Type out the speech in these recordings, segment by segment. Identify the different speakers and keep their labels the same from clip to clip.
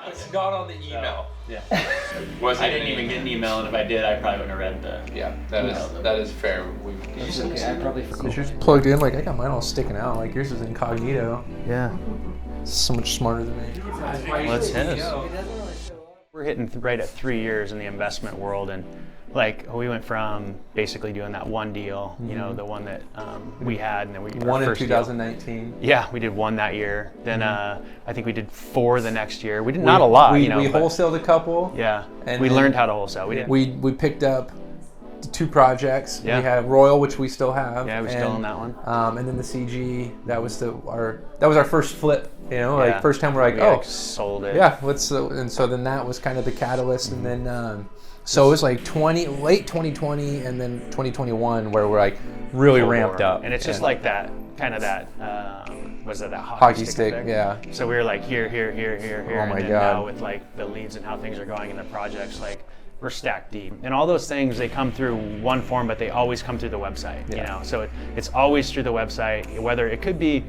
Speaker 1: It's not on the email.
Speaker 2: So, yeah. I didn't even get an email, and if I did, I probably wouldn't have read the.
Speaker 3: Yeah, that is fair.
Speaker 4: That's okay. I probably forgot.
Speaker 1: Yours plugged in. Like I got mine all sticking out. Like yours is incognito.
Speaker 4: Yeah.
Speaker 1: So much smarter than me.
Speaker 2: Well, it's his. We're hitting right at 3 years in the investment world, and like we went from basically doing that one deal, you know, the one that we had, and then we
Speaker 1: One in 2019.
Speaker 2: Yeah, we did one that year. Then I think we did 4 the next year. We did not a lot,
Speaker 1: we,
Speaker 2: you know.
Speaker 1: We wholesaled a couple.
Speaker 2: Yeah,
Speaker 1: and
Speaker 2: we learned how to wholesale.
Speaker 1: We picked up 2 projects.
Speaker 2: Yeah.
Speaker 1: We have Royal, which we still have.
Speaker 2: Yeah, we're still on that one.
Speaker 1: And then the CG. That was our first flip. You know, like first time we're like,
Speaker 2: we sold it.
Speaker 1: Yeah, let's. And so then that was kind of the catalyst, and then. So it was like late 2020 and then 2021 where we're like really ramped up.
Speaker 2: And it's just like that, kind of that, was it that hockey stick effect?
Speaker 1: Yeah.
Speaker 2: So we were like here.
Speaker 1: Oh my
Speaker 2: and then
Speaker 1: God.
Speaker 2: now with like the leads and how things are going in the projects, like we're stacked deep. And all those things, they come through one form, but they always come through the website, you know? So it's always through the website, whether it could be,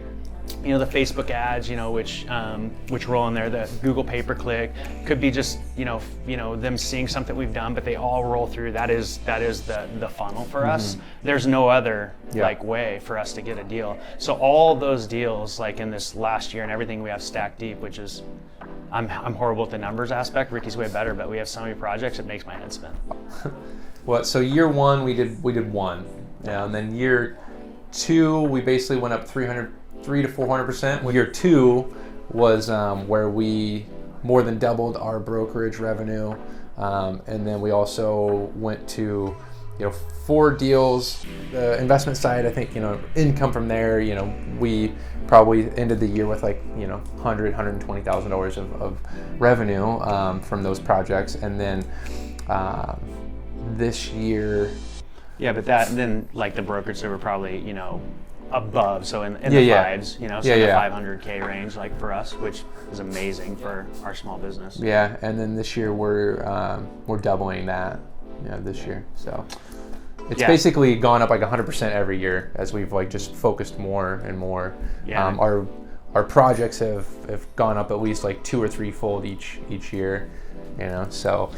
Speaker 2: you know, the Facebook ads, you know, which roll in there, the Google pay-per-click, could be just, you know, them seeing something we've done, but they all roll through. That is the funnel for us. There's no other like way for us to get a deal. So all those deals, like in this last year and everything, we have stacked deep, which is, I'm horrible at the numbers aspect. Ricky's way better, but we have so many projects, it makes my head spin.
Speaker 1: Well, so year 1 we did 1, and then year 2 we basically went up 300 to 400%. Year 2 was where we more than doubled our brokerage revenue, and then we also went to 4 deals. The investment side, I think, income from there, we probably ended the year with like $120,000 of revenue from those projects, and then this year.
Speaker 2: Yeah, but then like the brokerage, they were probably above, so in the fives, so in the 500K range, like for us, which is amazing for our small business.
Speaker 1: Yeah, and then this year we're doubling that, this year. So it's basically gone up like 100% every year as we've like just focused more and more. Yeah. Our projects have gone up at least like 2 or 3 fold each year, so.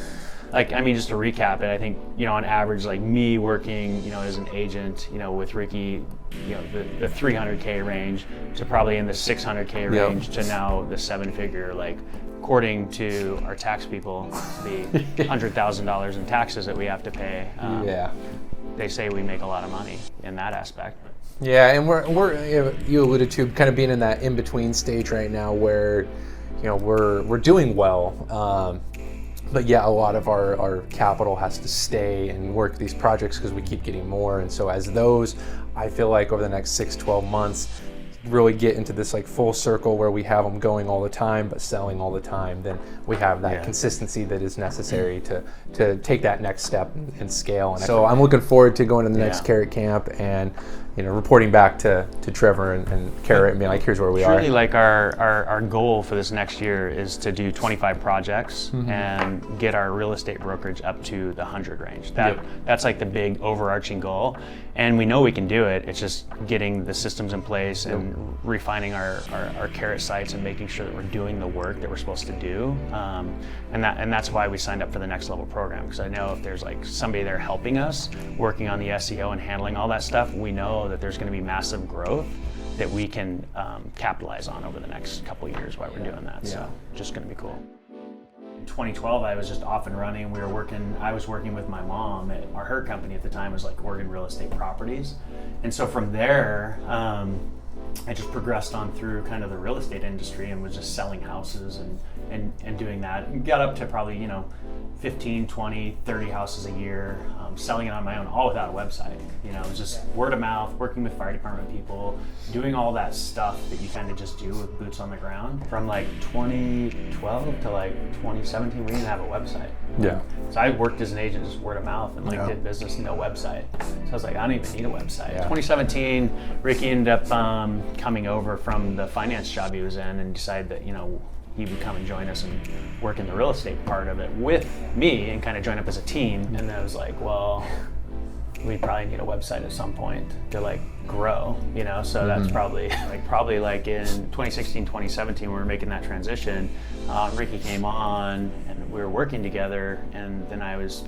Speaker 2: Like, I mean, just to recap it, I think, on average, like me working, as an agent, with Ricky, the 300K range to probably in the 600K range to now the 7-figure, like, according to our tax people, the $100,000 in taxes that we have to pay. They say we make a lot of money in that aspect.
Speaker 1: Yeah, and we're you alluded to kind of being in that in-between stage right now where, we're doing well. But yeah, a lot of our capital has to stay and work these projects because we keep getting more. And so as those, I feel like over the next 6-12 months, really get into this like full circle where we have them going all the time but selling all the time, then we have that consistency that is necessary to take that next step and scale. And so I'm looking forward to going to the next Carrot Camp and reporting back to Trevor and Carrot and being like, here's where we are.
Speaker 2: Really, like our goal for this next year is to do 25 projects and get our real estate brokerage up to the 100 range. That's like the big overarching goal, and we know we can do it. It's just getting the systems in place and refining our Carrot sites and making sure that we're doing the work that we're supposed to do. And that's why we signed up for the Next Level program, because I know if there's like somebody there helping us, working on the SEO and handling all that stuff, we know that there's going to be massive growth that we can capitalize on over the next couple of years while we're doing that. So just going to be cool. In 2012, I was just off and running. I was working with my mom at her company at the time was like Oregon Real Estate Properties. And so from there, I just progressed on through kind of the real estate industry and was just selling houses and doing that. And got up to probably, 15, 20, 30 houses a year, selling it on my own, all without a website. It was just word of mouth, working with fire department people, doing all that stuff that you kind of just do with boots on the ground. From like 2012 to like 2017, we didn't have a website.
Speaker 1: Yeah.
Speaker 2: So I worked as an agent, just word of mouth, and did business, no website. So I was like, I don't even need a website. Yeah. 2017, Ricky ended up coming over from the finance job he was in and decided that, he would come and join us and work in the real estate part of it with me and kind of join up as a team. And then I was like, well, we probably need a website at some point to like grow, so that's probably like in 2016, 2017, we were making that transition. Ricky came on and we were working together, and then I was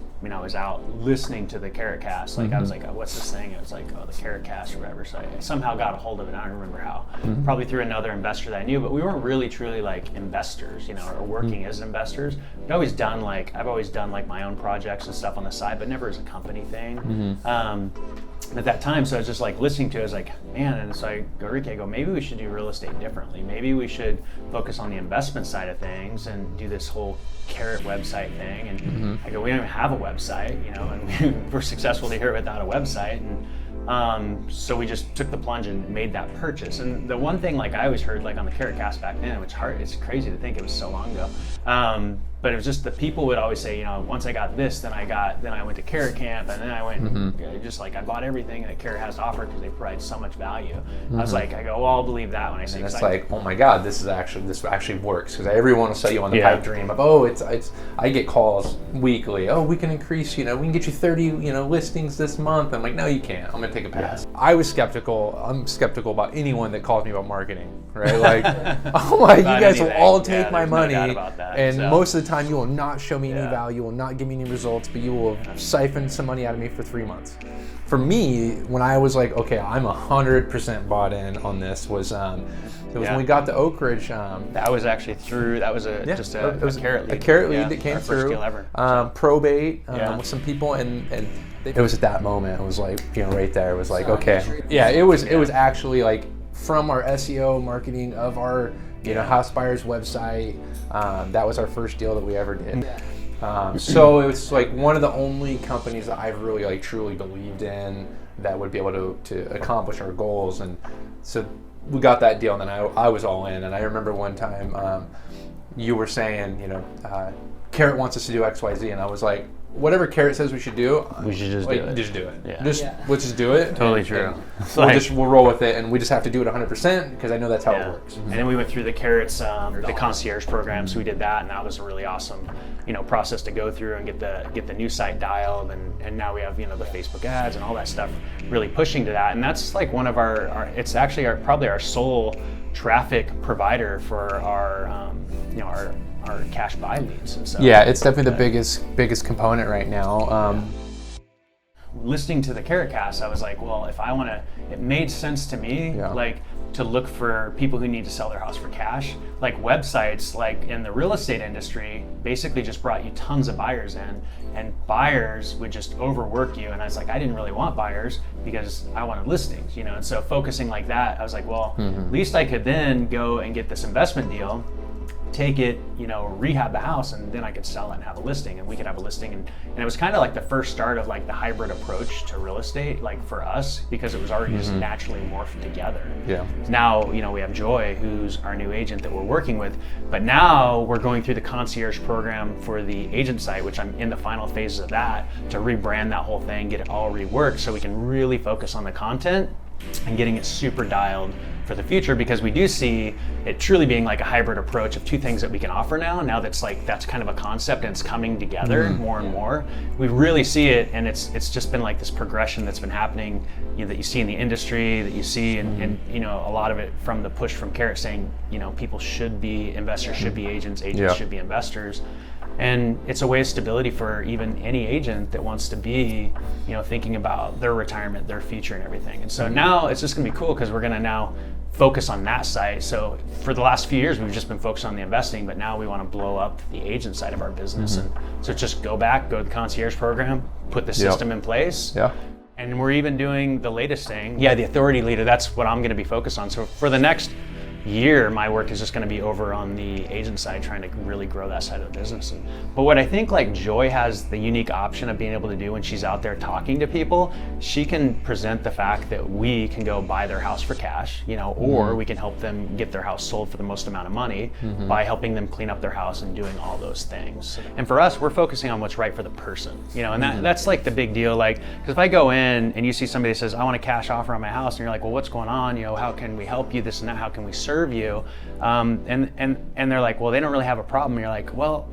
Speaker 2: out listening to the Carrot Cast. I was like, oh, what's this thing? It was like, oh, the Carrot Cast or whatever. So I somehow got a hold of it. I don't remember how. Probably through another investor that I knew, but we weren't really truly like investors, or working as investors. I've always done like my own projects and stuff on the side, but never as a company thing. At that time, so I was just like listening to it, I was like, man, and so I go, Ricky, maybe we should do real estate differently. Maybe we should focus on the investment side of things and do this whole Carrot website thing. And I go, we don't even have a website, and we were successful here without a website. And so we just took the plunge and made that purchase. And the one thing, like I always heard, like on the Carrot Cast back then, it's crazy to think it was so long ago. But it was just the people would always say, once I got this, then I went to Carrot Camp, and then I went just like I bought everything that Carrot has to offer because they provide so much value. I was like, well, I'll believe that when I say.
Speaker 1: And it's like, oh my God, this actually works, because everyone will sell you on the pipe dream of, it's. I get calls weekly. Oh, we can increase, we can get you 30, listings this month. I'm like, no, you can't. I'm gonna take a pass. Yeah. I was skeptical. I'm skeptical about anyone that calls me about marketing, right? Like, I'm like, you guys will all take my money,
Speaker 2: no doubt about that,
Speaker 1: and most of the time you will not show me any value, you will not give me any results, but you will siphon some money out of me for 3 months. For me, when I was like, okay, I'm 100% bought in on this, was when we got to Oak Ridge.
Speaker 2: That was actually just a carrot lead.
Speaker 1: A carrot lead that came
Speaker 2: our
Speaker 1: through.
Speaker 2: First deal ever.
Speaker 1: Probate with some people, and it was at that moment. It was like, right there. It was like, okay, it was actually like from our SEO marketing of our House Buyers website. That was our first deal that we ever did. So it was like one of the only companies that I've really like truly believed in that would be able to accomplish our goals. And so we got that deal, and then I was all in. And I remember one time you were saying, Carrot wants us to do X, Y, Z, and I was like, whatever Carrot says we should do,
Speaker 2: we should just do it.
Speaker 1: Just do it.
Speaker 2: Yeah.
Speaker 1: Let's just do it.
Speaker 2: Totally true.
Speaker 1: We'll roll with it, and we just have to do it 100% because I know that's how it works.
Speaker 2: And then we went through the Carrots, the concierge program, so we did that, and that was a really awesome, process to go through and get the new site dialed, and now we have the Facebook ads and all that stuff really pushing to that, and that's like one of our it's actually probably our sole traffic provider for our cash buy leads. And so
Speaker 1: it's definitely the biggest component right now.
Speaker 2: Listening to the Carrot Cast, I was like, well, if I want to, it made sense to me, like to look for people who need to sell their house for cash. Like websites, like in the real estate industry, basically just brought you tons of buyers in, and buyers would just overwork you. And I was like, I didn't really want buyers because I wanted listings, And so focusing like that, I was like, well, at least I could then go and get this investment deal, take it, rehab the house, and then I could sell it and have a listing, and we could have a listing. And it was kind of like the first start of like the hybrid approach to real estate, like for us, because it was already just naturally morphed together. Yeah. Now, we have Joy, who's our new agent that we're working with, but now we're going through the concierge program for the agent site, which I'm in the final phases of that, to rebrand that whole thing, get it all reworked so we can really focus on the content and getting it super dialed for the future, because we do see it truly being like a hybrid approach of two things that we can offer now that's kind of a concept, and it's coming together more and more. We really see it, and it's just been like this progression that's been happening, that you see in the industry, that you see and a lot of it from the push from Carrot saying, people should be investors, should be agents should be investors. And it's a way of stability for even any agent that wants to be, thinking about their retirement, their future, and everything. And so now it's just going to be cool because we're going to now focus on that side. So for the last few years, we've just been focused on the investing, but now we want to blow up the agent side of our business. And so just go to the concierge program, put the system in place. Yeah. And we're even doing the latest thing. Yeah, the authority leader, that's what I'm going to be focused on. So for the next year, my work is just going to be over on the agent side, trying to really grow that side of the business. But what I think like Joy has the unique option of being able to do when she's out there talking to people, she can present the fact that we can go buy their house for cash, or we can help them get their house sold for the most amount of money by helping them clean up their house and doing all those things. And for us, we're focusing on what's right for the person, and that's like the big deal. Like, because if I go in and you see somebody that says, I want a cash offer on my house, and you're like, well, what's going on? How can we help you? This and that, how can we serve you? And they're like, well, they don't really have a problem. And you're like, well,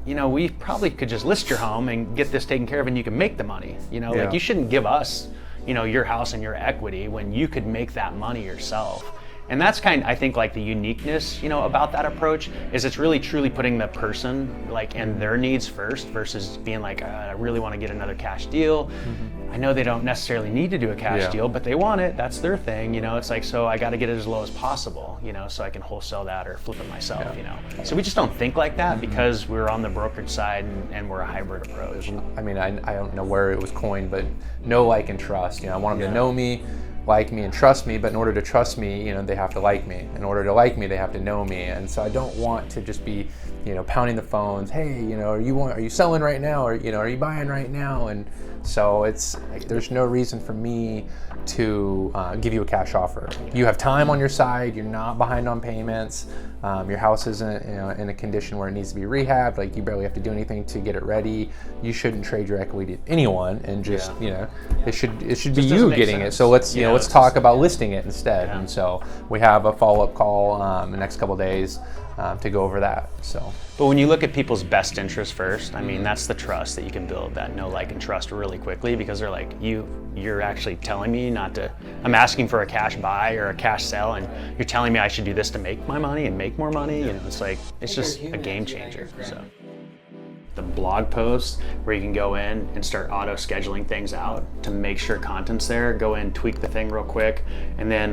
Speaker 2: we probably could just list your home and get this taken care of, and you can make the money. Like, you shouldn't give us your house and your equity when you could make that money yourself. And that's I think like the uniqueness, about that approach is it's really truly putting the person like and their needs first versus being like, I really want to get another cash deal. I know they don't necessarily need to do a cash deal, but they want it. That's their thing. It's like, so I got to get it as low as possible, so I can wholesale that or flip it myself, So we just don't think like that because we're on the brokerage side and we're a hybrid approach.
Speaker 1: I mean, I don't know where it was coined, but know, like, and trust. I want them to know me, like me, and trust me, but in order to trust me, they have to like me. In order to like me, they have to know me. And so I don't want to just be, pounding the phones, hey, are you selling right now? Or, are you buying right now? And so it's like, there's no reason for me to give you a cash offer. You have time on your side, you're not behind on payments, your house isn't in a condition where it needs to be rehabbed, like you barely have to do anything to get it ready. You shouldn't trade your equity to anyone, and just it should be you getting it. So let's talk about listing it instead. And so we have a follow-up call in the next couple of days to go over that.
Speaker 2: But when you look at people's best interest first, I mean, that's the trust that you can build, that know, like, and trust really quickly, because they're like, you're actually telling me not to, I'm asking for a cash buy or a cash sell, and you're telling me I should do this to make my money and make more money. It's like, it's just a game changer. So the blog posts where you can go in and start auto scheduling things out to make sure content's there, go in, tweak the thing real quick, and then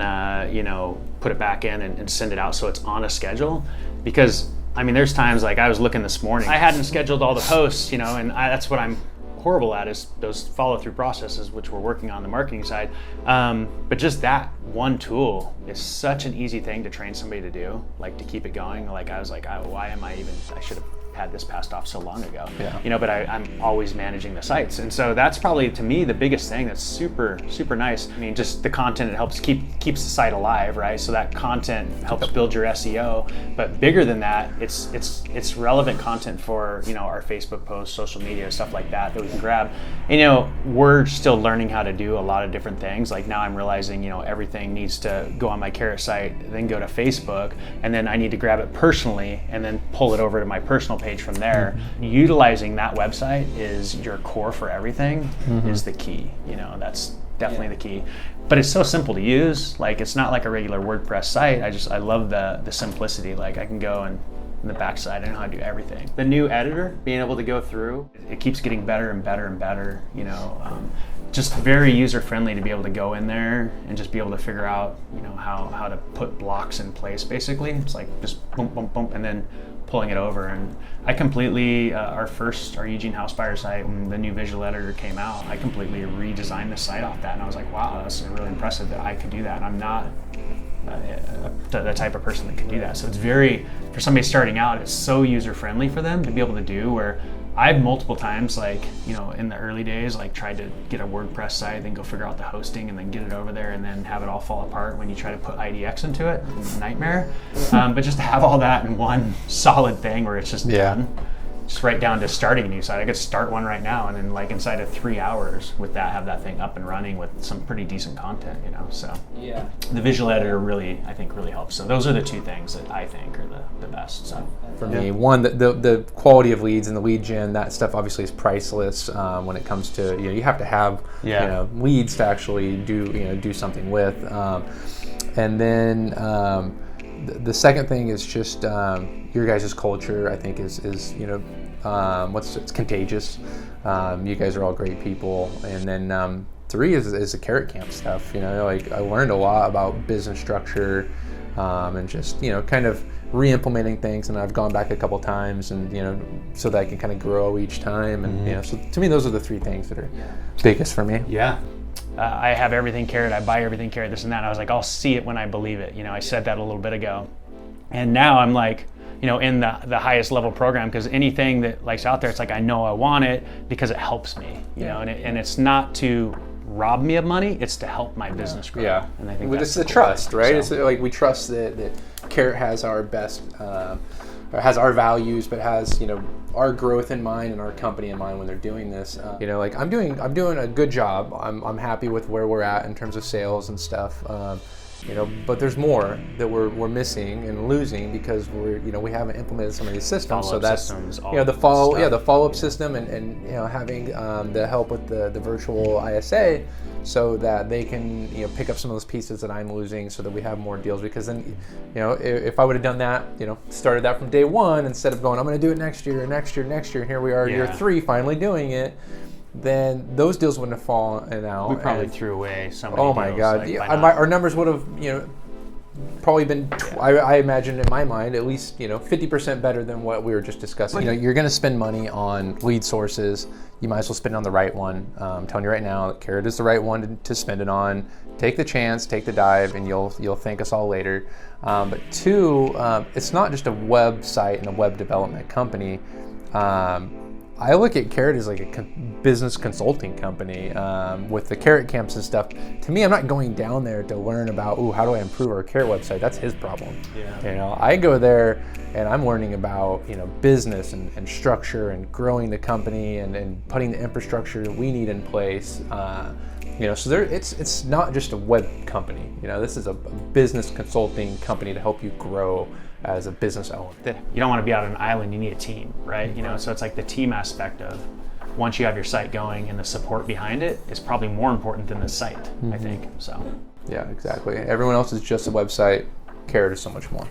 Speaker 2: put it back in and send it out so it's on a schedule. Because I mean, there's times like I was looking this morning, I hadn't scheduled all the posts, and that's what I'm horrible at, is those follow-through processes, which we're working on the marketing side. But just that one tool is such an easy thing to train somebody to do, like to keep it going. Like I was like, why am I should have had this passed off so long ago. But I'm always managing the sites. And so that's probably, to me, the biggest thing that's super, super nice. I mean, just the content, it helps keeps the site alive, right? So that content helps build your SEO. But bigger than that, it's relevant content for, our Facebook posts, social media, stuff like that we can grab. And, we're still learning how to do a lot of different things. Like now I'm realizing, everything needs to go on my Carrot site, then go to Facebook, and then I need to grab it personally and then pull it over to my personal page from there. Utilizing that website is your core for everything is the key. That's definitely the key. But it's so simple to use. Like, it's not like a regular WordPress site. I love the simplicity. Like, I can go and in the backside, I know how to do everything. The new editor, being able to go through, it keeps getting better and better and better. Just very user friendly to be able to go in there and just be able to figure out, how to put blocks in place. Basically, it's like just boom, boom, boom, and then pulling it over. And I completely, our Eugene house buyer site, when the new visual editor came out, I completely redesigned the site off that, and I was like, wow, that's really impressive that I could do that. And I'm not the type of person that can do that. So it's for somebody starting out, it's so user friendly for them to be able to do, where I've multiple times, like, in the early days, like tried to get a WordPress site, then go figure out the hosting and then get it over there and then have it all fall apart when you try to put IDX into it. It's a nightmare. But just to have all that in one solid thing where it's just done. Just right down to starting a new site. I could start one right now and then, like, inside of 3 hours with that, have that thing up and running with some pretty decent content, So the visual editor really helps. So those are the two things that I think are the best. So
Speaker 1: for me, one, the quality of leads and the lead gen, that stuff obviously is priceless when it comes to, you have to have leads to actually do something with. And then the second thing is just your guys' culture, I think, is it's contagious. You guys are all great people. And then 3 is the Carrot Camp stuff. Like, I learned a lot about business structure and just, kind of re-implementing things. And I've gone back a couple times and, so that I can kind of grow each time. And, so to me, those are the 3 things that are biggest for me.
Speaker 2: Yeah. I have everything Carrot, I buy everything Carrot, this and that. And I was like, I'll see it when I believe it. I said that a little bit ago. And now I'm like, in the highest level program, because anything that like's out there, it's like, I know I want it because it helps me, and it's not to rob me of money, it's to help my business grow.
Speaker 1: Yeah.
Speaker 2: And I think
Speaker 1: it's the trust, right? It's like, we trust that Carrot has our best, has our values, but has, our growth in mind and our company in mind when they're doing this. Like, I'm doing a good job. I'm happy with where we're at in terms of sales and stuff. but there's more that we're missing and losing because we haven't implemented some of these systems.
Speaker 2: Follow-up
Speaker 1: So that's
Speaker 2: systems, all
Speaker 1: the
Speaker 2: that
Speaker 1: follow-up system and having the help with the virtual ISA so that they can pick up some of those pieces that I'm losing so that we have more deals. Because then if I would have done that, started that from day one instead of going, I'm going to do it next year, and here we are, year 3 finally doing it, then those deals wouldn't have fallen out.
Speaker 2: We probably threw away some of the
Speaker 1: Oh my
Speaker 2: deals,
Speaker 1: God!
Speaker 2: like,
Speaker 1: Yeah, our numbers would have probably been I imagine in my mind at least 50% better than what we were just discussing. You're going to spend money on lead sources. You might as well spend it on the right one. I'm telling you right now, Carrot is the right one to spend it on. Take the chance, take the dive, and you'll thank us all later. But 2, it's not just a website and a web development company. I look at Carrot as like a business consulting company with the Carrot camps and stuff. To me, I'm not going down there to learn about, how do I improve our Carrot website? That's his problem.
Speaker 2: Yeah.
Speaker 1: I go there and I'm learning about business and structure and growing the company and putting the infrastructure that we need in place. So it's not just a web company. This is a business consulting company to help you grow as a business owner.
Speaker 2: You don't want to be out on an island, you need a team, right? So it's like the team aspect of once you have your site going and the support behind it is probably more important than the site, I think. So
Speaker 1: yeah, exactly. Everyone else is just a website. Carrot is so much more.